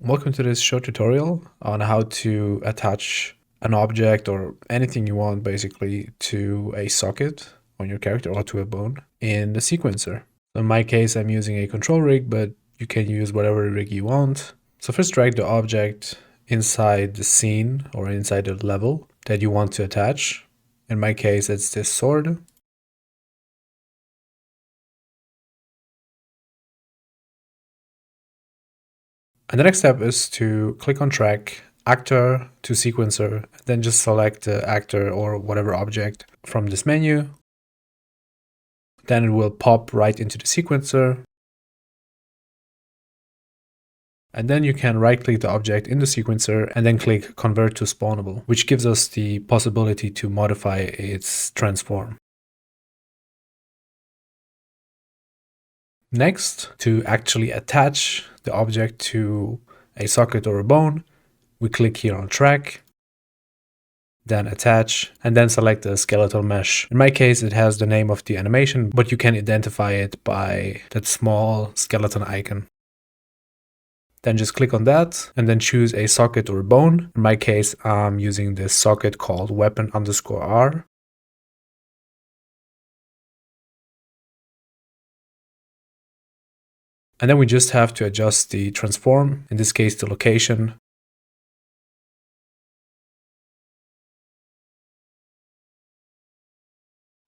Welcome to this short tutorial on how to attach an object or anything you want basically to a socket on your character or to a bone in the sequencer. In my case, I'm using a control rig, but you can use whatever rig you want. So first drag the object inside the scene or inside the level that you want to attach. In my case, it's this sword. And the next step is to click on track, actor to sequencer, then just select the actor or whatever object from this menu. Then it will pop right into the sequencer. And then you can right click the object in the sequencer and then click convert to spawnable, which gives us the possibility to modify its transform. Next, to actually attach the object to a socket or a bone, we click here on track, then attach, and then select the skeletal mesh. In my case, it has the name of the animation, but you can identify it by that small skeleton icon. Then just click on that and then choose a socket or a bone. In my case, I'm using this socket called weapon_R. And then we just have to adjust the transform, in this case, the location.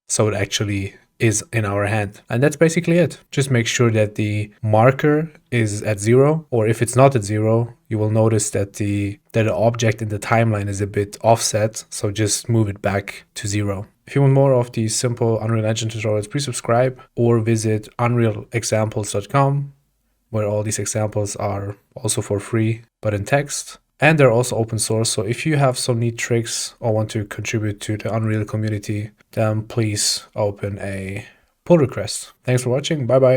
So it actually is in our hand. And that's basically it. Just make sure that the marker is at 0, or if it's not at 0, you will notice that the object in the timeline is a bit offset. So just move it back to 0. If you want more of these simple Unreal Engine tutorials, please subscribe or visit unrealexamples.com, where all these examples are also for free, but in text. And they're also open source, so if you have some neat tricks or want to contribute to the Unreal community, then please open a pull request. Thanks for watching, bye bye.